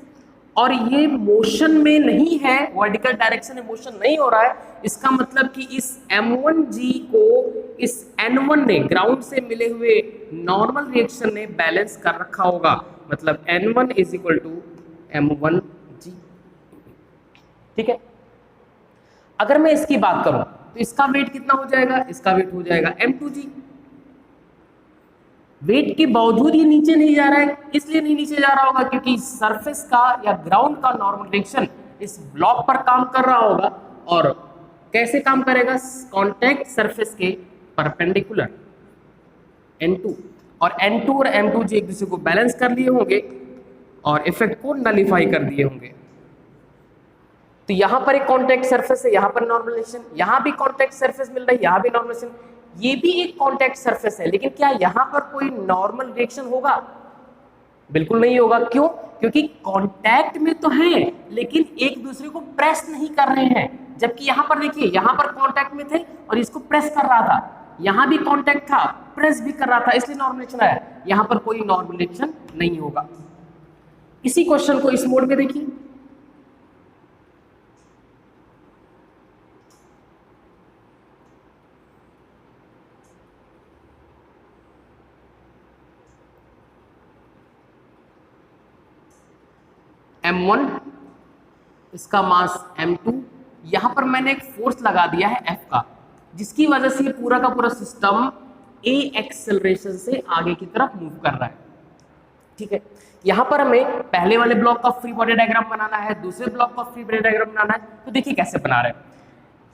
और ये मोशन में नहीं है, वर्टिकल डायरेक्शन में मोशन नहीं हो रहा है, इसका मतलब कि इस m1g को इस n1 ने, ग्राउंड से मिले हुए नॉर्मल रिएक्शन ने बैलेंस कर रखा होगा, मतलब n1 = m1g। ठीक है, अगर मैं इसकी बात करूं तो इसका वेट कितना हो जाएगा, इसका वेट हो जाएगा m2g। वेट के बावजूद ये नीचे नहीं जा रहा है, इसलिए नहीं नीचे जा रहा होगा क्योंकि सरफेस का या ग्राउंड का नॉर्मल रिएक्शन इस ब्लॉक पर काम कर रहा होगा, और कैसे काम करेगा, कांटेक्ट सरफेस के परपेंडिकुलर n2, और n2 और m2g एक दूसरे को बैलेंस कर लिए होंगे और इफेक्ट को नलिफाई कर दिए होंगे। तो यहां पर एक कांटेक्ट सरफेस है, यहां पर नॉर्मल रिएक्शन, यहां भी कांटेक्ट सरफेस मिल रही है, यहां भी नॉर्मल रिएक्शन, ये भी एक कांटेक्ट सरफेस है, लेकिन क्या यहां पर कोई नॉर्मल रिएक्शन होगा, बिल्कुल नहीं होगा। क्यों? क्योंकि कांटेक्ट में तो है लेकिन एक दूसरे को प्रेस नहीं कर रहे हैं, जबकि यहां पर देखिए, यहां पर कांटेक्ट में थे और इसको प्रेस कर रहा था, यहां भी कांटेक्ट था, प्रेस भी कर रहा था, इसलिए नॉर्मल रिएक्शन आया। यहां पर कोई नॉर्मल रिएक्शन नहीं होगा। इसी क्वेश्चन को इस मोड में देखिए, m1, इसका मास m2, यहां पर मैंने एक फोर्स लगा दिया है F का, जिसकी वजह से ये पूरा का पूरा सिस्टम a एक्सेलरेशन से आगे की तरफ मूव कर रहा है। ठीक है, यहां पर हमें पहले वाले ब्लॉक का फ्री बॉडी डायग्राम बनाना है, दूसरे ब्लॉक का फ्री बॉडी डायग्राम बनाना है। तो देखिए कैसे बना रहे हैं।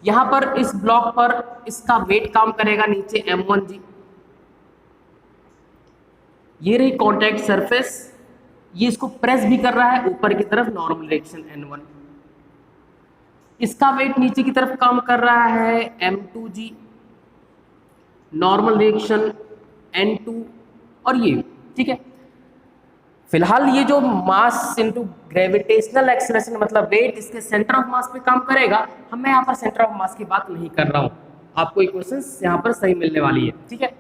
यहां पर इस ब्लॉक पर इसका वेट काम करेगा नीचे m1g, ये रही कांटेक्ट सरफेस, ये इसको प्रेस भी कर रहा है ऊपर की तरफ, नॉर्मल रिएक्शन n1, इसका वेट नीचे की तरफ काम कर रहा है m2g, नॉर्मल रिएक्शन n2, और ये, ठीक है। फिलहाल ये जो मास इनटू ग्रेविटेशनल एक्सेलरेशन मतलब वेट इसके सेंटर ऑफ मास पे काम करेगा, मैं यहाँ पर सेंटर ऑफ मास की बात नहीं कर रहा हूँ, आपको इक्वेशंस यहाँ पर सही मिलने वाली है, ठीक है।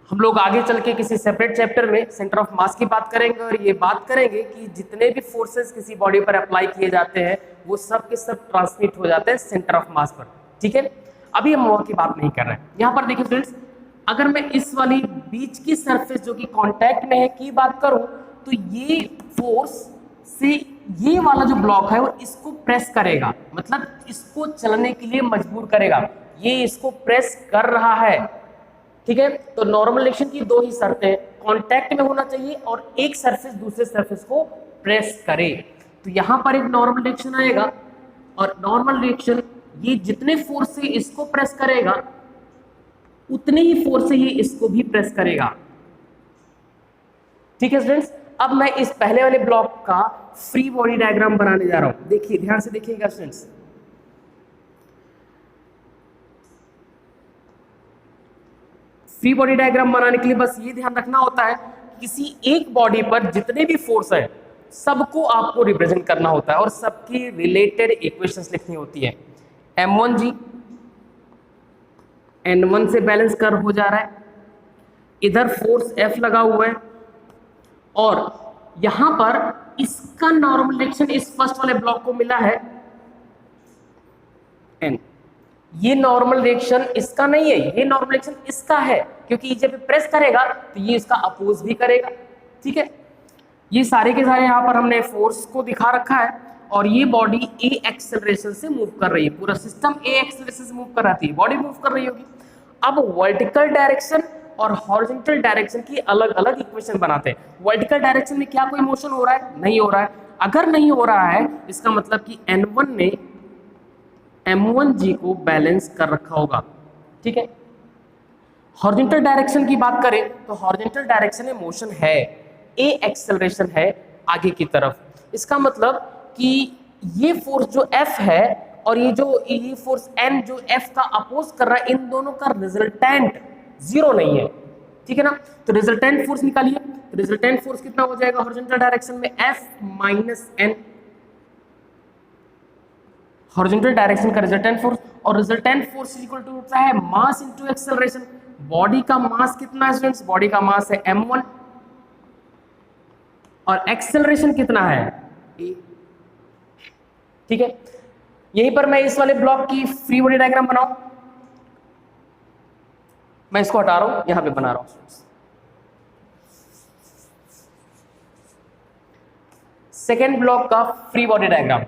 हम लोग आगे चल के किसी सेपरेट चैप्टर में सेंटर ऑफ मास की बात करेंगे और ये बात करेंगे कि जितने भी फोर्सेस किसी बॉडी पर अप्लाई किए जाते हैं वो सब के सब ट्रांसमिट हो जाते हैं सेंटर ऑफ मास पर, ठीक है। अभी हम वहाँ की बात नहीं कर रहे हैं। यहाँ पर देखिए फ्रेंड्स, अगर मैं इस वाली बीच की सरफेस जो कि कांटेक्ट में है की बात करूं तो ये फोर्स से ये वाला जो ब्लॉक है वो इसको प्रेस करेगा, मतलब इसको चलने के लिए मजबूर करेगा, ये इसको प्रेस कर रहा है, ठीक है। तो नॉर्मल रिएक्शन की दो ही शर्तें, कांटेक्ट में होना चाहिए और एक सरफेस दूसरे सरफेस को प्रेस करे। तो यहां पर एक नॉर्मल रिएक्शन आएगा और नॉर्मल रिएक्शन ये जितने फोर्स से इसको प्रेस करेगा उतने ही फोर्स से ये इसको भी प्रेस करेगा, ठीक है स्टूडेंट्स। अब मैं इस पहले वाले ब्लॉक का फ्री बॉडी डायग्राम बनाने जा रहा हूं, देखिए ध्यान से देखिएगा स्टूडेंट्स। फ्री बॉडी डायग्राम बनाने के लिए बस ये ध्यान रखना होता है किसी एक बॉडी पर जितने भी फोर्स है सबको आपको रिप्रेजेंट करना होता है और सबकी रिलेटेड इक्वेशंस लिखनी होती है। m1g n1 से बैलेंस कर हो जा रहा है, इधर फोर्स F लगा हुआ है और यहां पर इसका नॉर्मल रिएक्शन इस फर्स्ट वाले ब्लॉक को मिला है n। ये नॉर्मल रिएक्शन इसका नहीं है, ये नॉर्मल रिएक्शन इसका है, क्योंकि जब प्रेस करेगा तो ये इसका अपोज भी करेगा, ठीक है। ये सारे के सारे यहां पर हमने फोर्स को दिखा रखा है और ये बॉडी ए एक्सेलरेशन से मूव कर रही है, पूरा सिस्टम ए एक्सेलरेशन से मूव कर रही है, बॉडी मूव कर रही होगी। अब वर्टिकल डायरेक्शन और हॉरिजॉन्टल डायरेक्शन की अलग अलग इक्वेशन बनाते हैं। वर्टिकल डायरेक्शन में क्या कोई मोशन हो रहा है? नहीं हो रहा है। अगर नहीं हो रहा है इसका मतलब कि n1 ने m1g को बैलेंस कर रखा होगा, ठीक है। हॉरिजॉन्टल डायरेक्शन की बात करें तो हॉरिजॉन्टल डायरेक्शन में मोशन है, ए एक्सेलरेशन है आगे की तरफ। इसका मतलब कि ये फोर्स जो F है और ये फोर्स N जो F का अपोज कर रहा है, इन दोनों का रिजल्टेंट जीरो नहीं है, ठीक है ना। तो रिजल्टेंट फोर्स निकालिए, तो रिजल्टेंट फोर्स कितना हो जाएगा हॉरिजॉन्टल डायरेक्शन में? F minus N, horizontal direction का रिजल्टेंट फोर्स। और resultant force is equal to होता है मास इनटू एक्सेलरेशन। बॉडी का मास कितना है स्टूडेंट्स? बॉडी का मास है m1 और एक्सेलरेशन कितना है? a, ठीक है। यहीं पर मैं इस वाले ब्लॉक की फ्री बॉडी डायग्राम बनाऊं, मैं इसको हटा रहा हूं, यहां पे बना रहा हूं। सेकेंड ब्लॉक का free body diagram,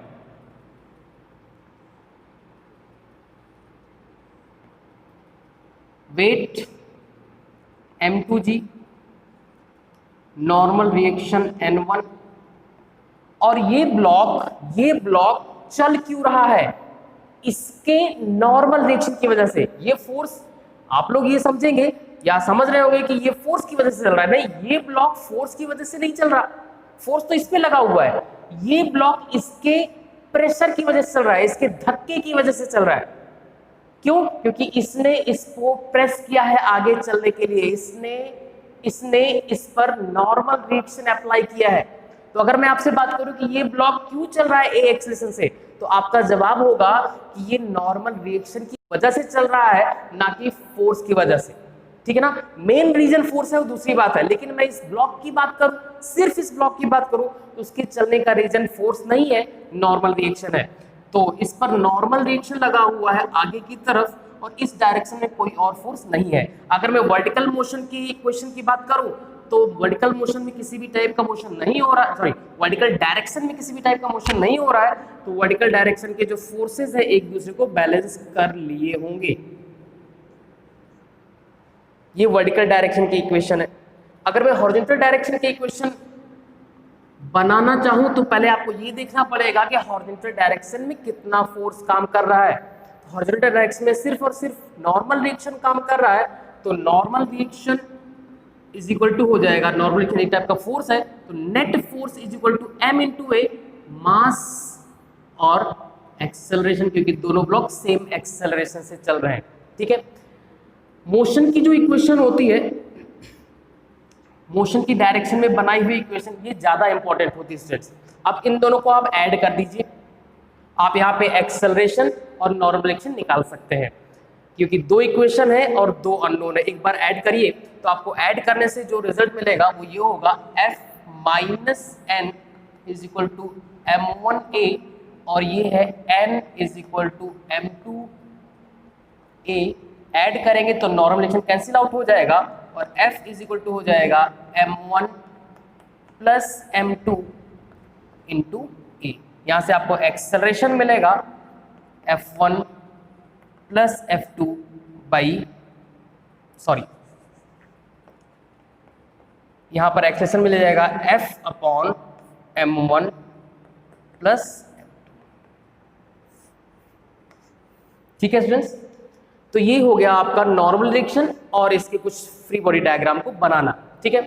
weight m2g, normal reaction n1 और ये ब्लॉक चल क्यों रहा है? इसके नॉर्मल रिएक्शन की वजह से। ये फोर्स आप लोग ये समझेंगे या समझ रहे होंगे कि ये फोर्स की वजह से चल रहा है, नहीं, ये ब्लॉक फोर्स की वजह से नहीं चल रहा, फोर्स तो इस पे लगा हुआ है, ये ब्लॉक इसके प्रेशर की वजह से चल रहा है, इसके धक्के की वजह से चल रहा है। क्यों? क्योंकि इसने इसको प्रेस किया है आगे चलने के लिए, इसने इस पर नॉर्मल रिएक्शन अप्लाई किया है। तो अगर मैं आपसे बात करूं कि ये ब्लॉक क्यों चल रहा है ए एक्सेलरेशन से, तो आपका जवाब होगा कि ये नॉर्मल रिएक्शन की वजह से चल रहा है, ना कि फोर्स की वजह से, ठीक है ना। मेन रीजन फोर्स है वो दूसरी बात है, लेकिन मैं इस ब्लॉक की बात करूं, सिर्फ इस ब्लॉक की बात करूं तो उसके चलने का रीजन फोर्स नहीं है, नॉर्मल रिएक्शन है। तो इस पर नॉर्मल रिएक्शन लगा हुआ है आगे की तरफ और इस डायरेक्शन में कोई और फोर्स नहीं है। अगर मैं वर्टिकल मोशन की इक्वेशन की बात करूं तो वर्टिकल मोशन में किसी भी टाइप का मोशन नहीं हो रहा है, सॉरी वर्टिकल डायरेक्शन में किसी भी टाइप का मोशन नहीं हो रहा है, तो वर्टिकल डायरेक्शन के जो फोर्सेस है एक दूसरे को बैलेंस कर लिए होंगे। ये वर्टिकल डायरेक्शन की इक्वेशन है। अगर मैं हॉरिजॉन्टल डायरेक्शन की इक्वेशन बनाना चाहूं तो पहले आपको ये देखना पड़ेगा कि हॉरिजॉन्टल डायरेक्शन में कितना फोर्स काम कर रहा है। हॉरिजॉन्टल डायरेक्शन में सिर्फ और सिर्फ नॉर्मल रिएक्शन काम कर रहा है, तो normal reaction is equal to हो जाएगा, नॉर्मल रिएक्शन एक टाइप का फोर्स है, तो net force is equal to m into a, mass और एक्सेलरेशन, क्योंकि दोनों ब्लॉक सेम एक्सेलरेशन से चल रहे हैं, ठीक है। मोशन की जो इक्वेशन होती है मोशन की डायरेक्शन में बनाई हुई इक्वेशन ये ज़्यादा इंपॉर्टेंट होती है स्टूडेंट्स। अब इन दोनों को आप ऐड कर दीजिए, आप यहाँ पे एक्सेलरेशन और नॉर्मलाइजेशन निकाल सकते हैं, क्योंकि दो इक्वेशन है और दो अननोन है। एक बार ऐड करिए तो आपको ऐड करने से जो रिजल्ट मिलेगा वो ये होगा, f minus N is equal to m1a और ये है n is equal to m2a। Add करेंगे तो नॉर्मलाइजेशन कैंसिल आउट हो जाएगा और f इज इक्वल टू हो जाएगा m1 plus m2 into a। यहाँ से आपको एक्सेलरेशन मिलेगा f1 plus f2 by, sorry यहाँ पर एक्सेलरेशन मिल जाएगा f अपॉन m1 प्लस, ठीक है स्टूडेंट्स। तो ये हो गया आपका नॉर्मल डायरेक्शन और इसके कुछ फ्री बॉडी डायग्राम को बनाना, ठीक है।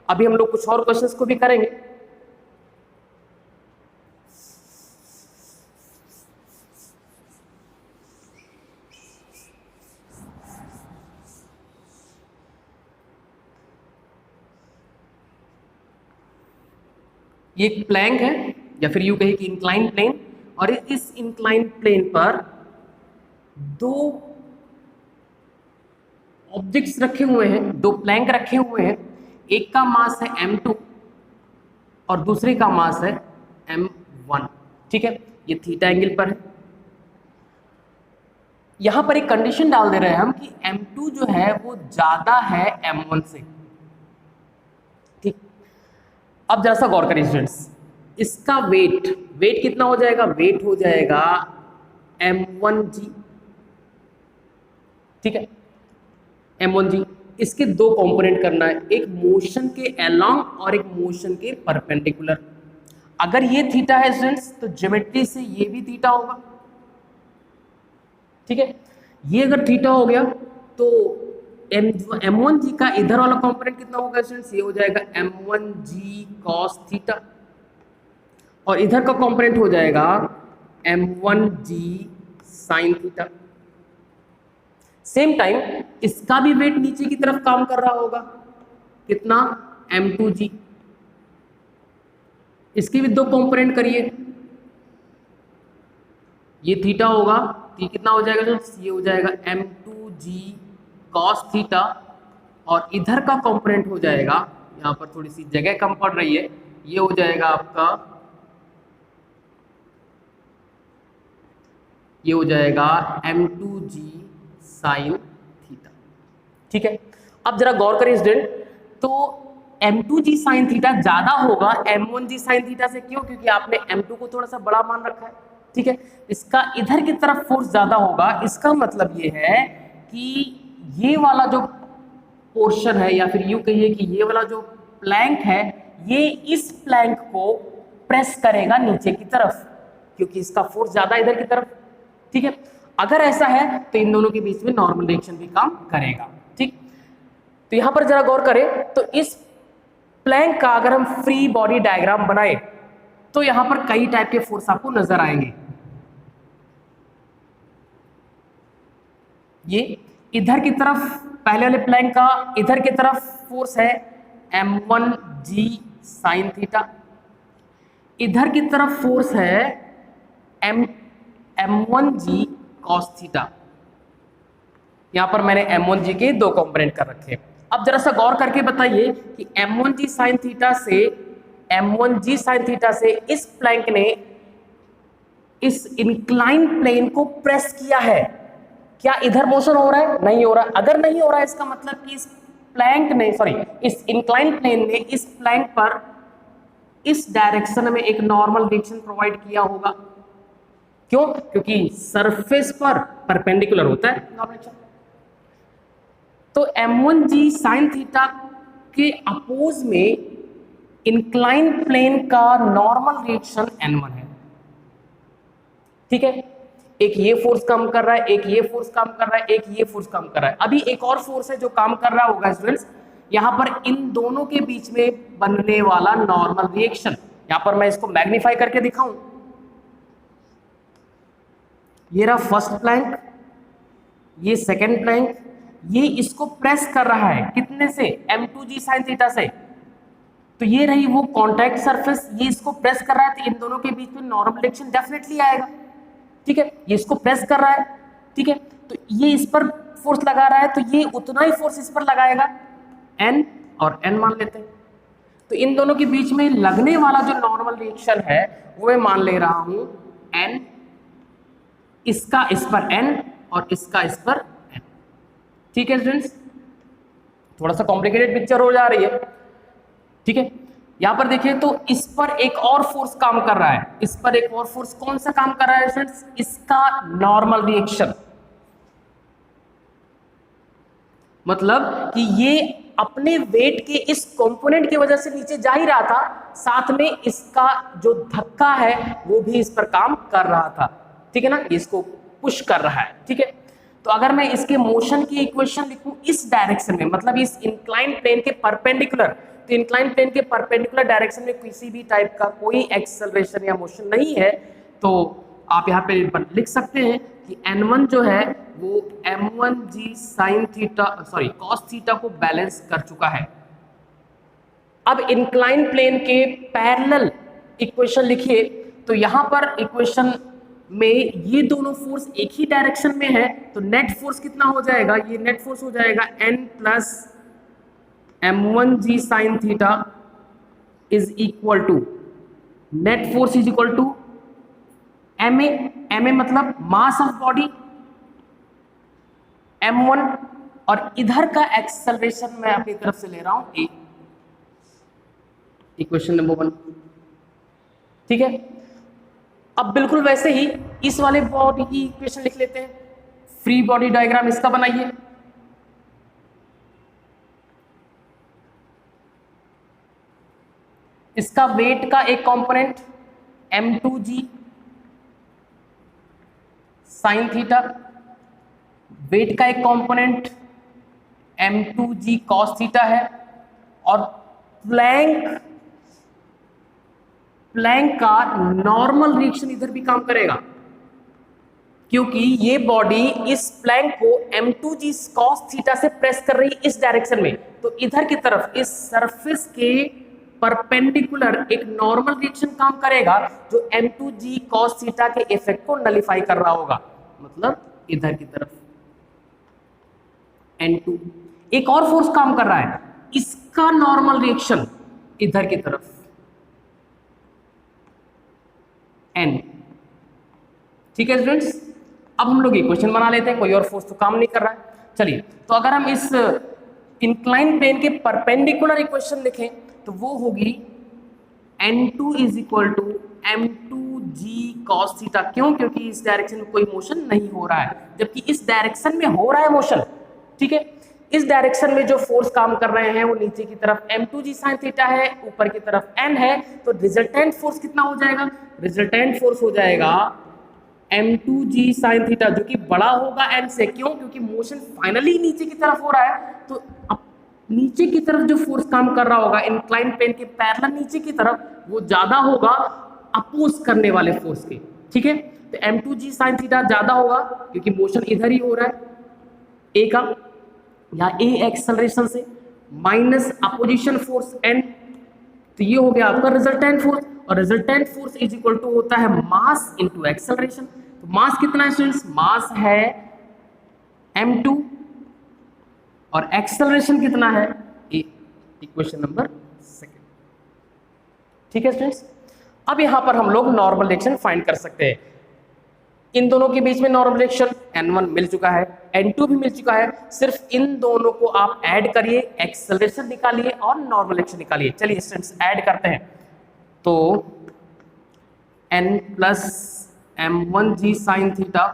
अभी हम लोग कुछ और क्वेश्चंस को भी करेंगे। ये एक प्लैंक है या फिर यूं कहे कि इंक्लाइन प्लेन, और इस इंक्लाइन प्लेन पर दो ऑब्जेक्ट्स रखे हुए हैं, दो प्लैंक रखे हुए हैं। एक का मास है m2 और दूसरे का मास है m1, ठीक है। ये थीटा एंगल पर है। यहां पर एक कंडीशन डाल दे रहे हैं हम कि m2 जो है वो ज्यादा है m1 से, ठीक। अब जैसा गौर करिए स्टूडेंट्स, इसका वेट कितना हो जाएगा, वेट हो जाएगा m1g, ठीक है, m1g। इसके दो कंपोनेंट करना है, एक मोशन के अलोंग और एक मोशन के परपेंडिकुलर। अगर ये थीटा है स्टूडेंट्स तो ज्योमेट्री से ये भी थीटा होगा, ठीक है। ये अगर थीटा हो गया तो m1g का इधर वाला कंपोनेंट कितना होगा स्टूडेंट्स, ये हो जाएगा m1g cos थीटा, और इधर का कंपोनेंट हो जाएगा m1g sin theta. Same time इसका भी वेट नीचे की तरफ काम कर रहा होगा, कितना, m2g। इसके भी दो कंपोनेंट करिए, ये थीटा होगा, ये कितना हो जाएगा, ये हो जाएगा m2g cos थीटा, और इधर का कंपोनेंट हो जाएगा, यहाँ पर थोड़ी सी जगह कम पड़ रही है, ये हो जाएगा आपका, ये हो जाएगा m2g sin थीटा, ठीक है। अब जरा गौर करें स्टूडेंट, तो m2g sin थीटा ज्यादा होगा m1g sin थीटा से, क्यों, क्योंकि आपने m2 को थोड़ा सा बड़ा मान रखा है, ठीक है। इसका इधर की तरफ फोर्स ज्यादा होगा, इसका मतलब ये है कि ये वाला जो पोर्शन है या फिर यूं कहिए कि ये वाला जो प्लैंक है ये इस प्लैंक को प्रेस करेगा नीचे की तरफ, क्योंकि इसका फोर्स ज्यादा इधर की तरफ, ठीक है। अगर ऐसा है तो इन दोनों के बीच में नॉर्मल डायरेक्शन भी काम करेगा, ठीक। तो यहां पर जरा गौर करें, तो इस प्लैंक का अगर हम फ्री बॉडी डायग्राम बनाए तो यहां पर कई टाइप के फोर्स आपको नजर आएंगे। ये इधर की तरफ पहले वाले प्लैंक का इधर की तरफ फोर्स है m1g sin थीटा, इधर की तरफ फोर्स है m1g cos थीटा। यहां पर मैंने m1g के दो कंपोनेंट कर रखे। अब जरा सा गौर करके बताइए कि m1g sin थीटा से इस प्लैंक ने इस इंक्लाइन प्लेन को प्रेस किया है, क्या इधर मोशन हो रहा है, नहीं हो रहा। अगर नहीं हो रहा है इसका मतलब कि इस प्लैंक ने, सॉरी, इस इंक्लाइन प्लेन ने इस प्लैंक पर इस डायरेक्शन में एक नॉर्मल डायरेक्शन प्रोवाइड किया होगा, क्यों, क्योंकि सरफेस पर परपेंडिकुलर होता है नॉर्मल डायरेक्शन। तो m1g sin थीटा के अपोज में इंक्लाइन प्लेन का नॉर्मल रिएक्शन n1 है, ठीक है। एक ये फोर्स काम कर रहा है, एक ये फोर्स काम कर रहा है, एक ये फोर्स काम कर रहा है। अभी एक और फोर्स है जो काम कर रहा होगा स्टूडेंट्स, यहां पर इन दोनों के बीच में बनने वाला नॉर्मल रिएक्शन, यहां पर मैं इसको मैग्नीफाई करके दिखाऊं। ये रहा फर्स्ट प्लैंक, ये सेकेंड प्लैंक, ये इसको प्रेस कर रहा है कितने से, m2g sin थीटा से, तो ये रही वो कॉन्टैक्ट सरफेस, ये इसको प्रेस कर रहा है, तो इन दोनों के बीच में नॉर्मल रिएक्शन डेफिनेटली आएगा, ठीक है। ये इसको प्रेस कर रहा है, ठीक है, तो ये इस पर फोर्स लगा रहा है, तो ये उतना ही फोर्स इस पर लगाएगा, N और N मान लेते हैं। तो इन दोनों के बीच में लगने वाला जो नॉर्मल रिएक्शन है वो मैं मान ले रहा हूं N, इसका इस पर N और इसका इस पर N, ठीक है स्टूडेंट्स। थोड़ा सा कॉम्प्लिकेटेड पिक्चर हो जा रही है, ठीक है। यहां पर देखिए तो इस पर एक और फोर्स काम कर रहा है, इस पर एक और फोर्स कौन सा काम कर रहा है स्टूडेंट्स, इसका नॉर्मल रिएक्शन, मतलब कि ये अपने वेट के इस कंपोनेंट की वजह से नीचे जा ही रहा था, साथ में इसका जो धक्का है वो भी इस पर काम कर रहा था, ठीक है ना, इसको पुश कर रहा है, ठीक है। तो अगर मैं इसके मोशन की इक्वेशन लिखूं इस डायरेक्शन में, मतलब इस इंक्लाइन प्लेन के परपेंडिकुलर, तो इंक्लाइन प्लेन के परपेंडिकुलर डायरेक्शन में किसी भी टाइप का कोई एक्सेलरेशन या मोशन नहीं है, तो आप यहाँ पे लिख सकते हैं कि N1 जो है वो M1G sine theta sorry cos theta को बैलेंस कर चुका है। अब इंक्लाइन प्लेन के पैरेलल इक्वेशन लिखिए, तो यहाँ पर इक्वेशन में ये दोनों फोर्स एक ही डायरेक्शन में है, तो नेट फोर्स कितना हो जाएगा, ये नेट फोर्स हो जाएगा N plus M1G sine theta is equal to, net force is equal to M A मतलब मास ऑफ बॉडी M1, और इधर का एक्सेलरेशन मैं अपनी तरफ से ले रहा हूं A, इक्वेशन नंबर 1, ठीक है। अब बिल्कुल वैसे ही इस वाले बॉडी की इक्वेशन लिख लेते हैं, फ्री बॉडी डायग्राम इसका बनाइए, इसका वेट का एक component M2G sine theta, wait का एक कंपोनेंट M2G कॉस थीटा है, और प्लैंक का नॉर्मल रिएक्शन इधर भी काम करेगा, क्योंकि ये बॉडी इस प्लैंक को M2G कॉस थीटा से प्रेस कर रही इस डायरेक्शन में, तो इधर की तरफ इस सरफेस के परपेंडिकुलर एक नॉर्मल रिएक्शन काम करेगा जो M2G cos थीटा के इफेक्ट को नलिफाई कर रहा होगा, मतलब इधर की तरफ N2। एक और फोर्स काम कर रहा है, इसका नॉर्मल रिएक्शन इधर की तरफ N, ठीक है स्टूडेंट्स। अब हम लोग इक्वेशन बना लेते हैं, कोई और फोर्स तो काम नहीं कर रहा है। चलिए, तो अगर हम इस इंक्लाइन प्लेन के परपेंडिकुलर इक्वेशन लिखें तो वो होगी N2 is equal to M2G cos theta. क्यों? क्योंकि इस डायरेक्शन में कोई मोशन नहीं हो रहा है, जबकि इस डायरेक्शन में हो रहा है मोशन, ठीक है। इस डायरेक्शन में जो फोर्स काम कर रहे हैं वो नीचे की तरफ M2G sin थीटा है, ऊपर की तरफ N है, तो रिजल्टेंट फोर्स कितना हो जाएगा, रिजल्टेंट फोर्स हो जाएगा M2G sin थीटा, जो कि बड़ा होगा N से। क्यों? क्योंकि मोशन फाइनली नीचे की तरफ हो रहा है, तो नीचे की तरफ जो फोर्स काम कर रहा होगा इंक्लाइन प्लेन के पैरेलल नीचे की तरफ, वो ज्यादा होगा अपोज करने वाले फोर्स के, ठीक है। तो M2G sin थीटा ज्यादा होगा क्योंकि मोशन इधर ही हो रहा है A का, या A एक्सेलरेशन से माइनस अपोजिशन फोर्स N, तो ये हो गया आपका रिजल्टेंट फोर्स, और resultant force is equal to होता है मास इनटू एक्सेलरेशन। तो मास कितना है स्टूडेंट्स, मास है M2 और एक्सेलरेशन कितना है A, इक्वेशन नंबर 2, ठीक है स्टूडेंट्स। अब यहां पर हम लोग नॉर्मल रिएक्शन फाइंड कर सकते हैं। इन दोनों के बीच में नॉर्मल रिएक्शन N1 मिल चुका है, N2 भी मिल चुका है, सिर्फ इन दोनों को आप ऐड करिए, एक्सेलरेशन निकालिए और नॉर्मल रिएक्शन निकालिए। चलिए स्टूडेंट्स ऐड करते हैं, तो N plus M1G sin theta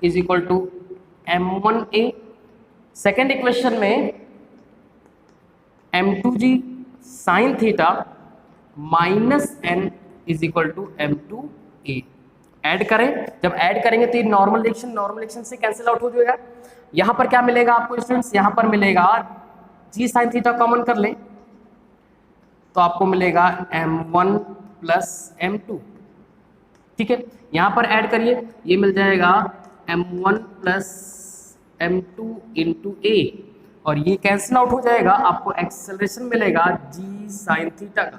is equal to M1A, second equation में M2G sin theta minus N is equal to M2A। Add करें, जब ऐड करेंगे तो ये नॉर्मल रिएक्शन से कैंसिल आउट हो जाएगा। यहां पर क्या मिलेगा आपको स्टूडेंट्स, यहां पर मिलेगा G sin थीटा कॉमन कर लें तो आपको मिलेगा M1 प्लस M2, ठीक है। यहां पर ऐड करिए, ये मिल जाएगा M1 plus M2 into A, और ये कैंसिल आउट हो जाएगा, आपको एक्सेलरेशन मिलेगा g sin थीटा का।